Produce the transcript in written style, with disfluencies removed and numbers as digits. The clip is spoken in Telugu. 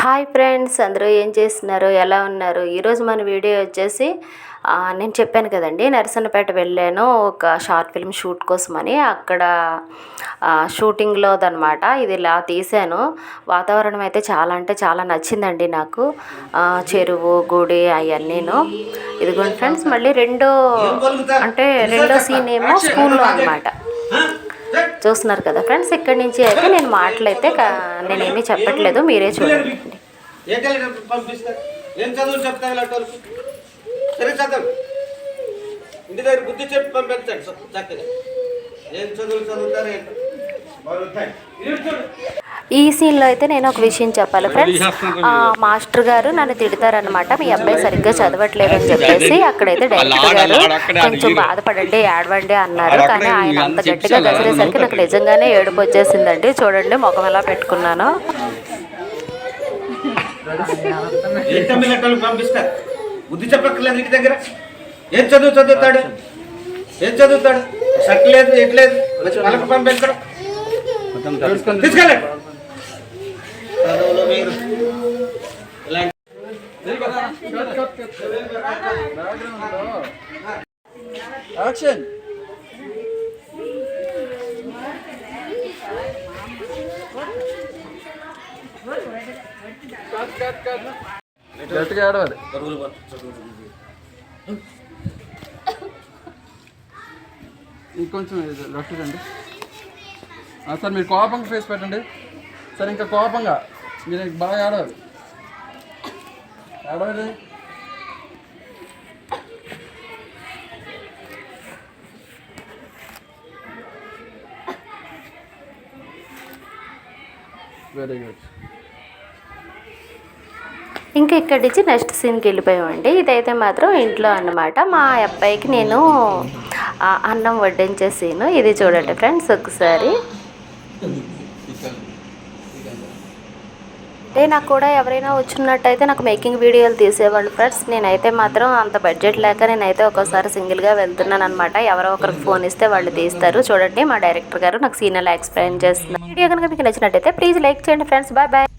హాయ్ ఫ్రెండ్స్, అందరూ ఏం చేస్తున్నారు, ఎలా ఉన్నారు? ఈరోజు మన వీడియో వచ్చేసి నేను చెప్పాను కదండి, నరసన్నపేట వెళ్ళాను ఒక షార్ట్ ఫిల్మ్ షూట్ కోసమని. అక్కడ షూటింగ్లోదనమాట. ఇది ఇలా తీశాను. వాతావరణం అయితే చాలా అంటే చాలా నచ్చిందండి నాకు. చెరువు, గుడి అవన్నీను. ఇదిగోండి ఫ్రెండ్స్, మళ్ళీ రెండో సీన్ ఏమో స్కూల్లో అనమాట. చూస్తున్నారు కదా ఫ్రెండ్స్. ఇక్కడి నుంచి అయితే నేను మాటలైతే నేనేమీ చెప్పట్లేదు, మీరే చూడండి. ఇంటి దగ్గర బుద్ధి చెప్పి పంపించాడు చక్కగా. ఏం చదువులు చదువుతారు ఏంటో. ఈ సీన్లో అయితే నేను ఒక విషయం చెప్పాలి ఫ్రెండ్స్. మాస్టర్ గారు నన్ను తిడతారనమాట, మీ అబ్బాయి సరిగ్గా చదవట్లేదు అని చెప్పేసి. అక్కడైతే డైరెక్టర్ గారు కొంచెం బాధపడండి, ఏడవండి అన్నారు. కానీ ఆయన అంత గట్టిగా గసిరేసరికి నాకు నిజంగానే ఏడుపు వచ్చేసిందండి. చూడండి ముఖం ఎలా పెట్టుకున్నాను. పంపిస్తారు బుద్ధి చెప్పక్కర్లేదు. ఇంటి దగ్గర ఏం చదువుతాడు, షర్ట్ లేదు, ఎట్లేదు, వాళ్ళకి పంపించడం తీసుకెళ్ళండి. మీరు యాక్షన్. గట్టిగా ఆడవాలి. ఇంకొంచెం లెఫ్ట్ రండి సార్. మీరు కోపంగా ఫేస్ పెట్టండి సార్. ఇంకా కోపంగా మీరు బాగా ఆడవాలి. Very good. ఇంకా ఇక్కడి నుంచి నెక్స్ట్ సీన్కి వెళ్ళిపోయామండి. ఇదైతే మాత్రం ఇంట్లో అన్నమాట. మా అబ్బాయికి నేను అన్నం వడ్డించే సీను ఇది. చూడండి ఫ్రెండ్స్ ఒకసారి. అంటే నాకు కూడా ఎవరైనా వచ్చినట్టయితే నాకు మేకింగ్ వీడియోలు తీసేవాళ్ళు ఫ్రెండ్స్. నేనైతే మాత్రం అంత బడ్జెట్ లేక నేనైతే ఒక్కోసారి సింగిల్గా వెళ్తున్నాను అనమాట. ఎవరో ఒకరికి ఫోన్ ఇస్తే వాళ్ళు తీస్తారు. చూడండి మా డైరెక్టర్ గారు నాకు సీన్ ఎలా ఎక్స్ప్లెయిన్ చేస్తున్నారు. వీడియో కనుక మీకు నచ్చినట్టయితే ప్లీజ్ లైక్ చేయండి ఫ్రెండ్స్. Bye bye.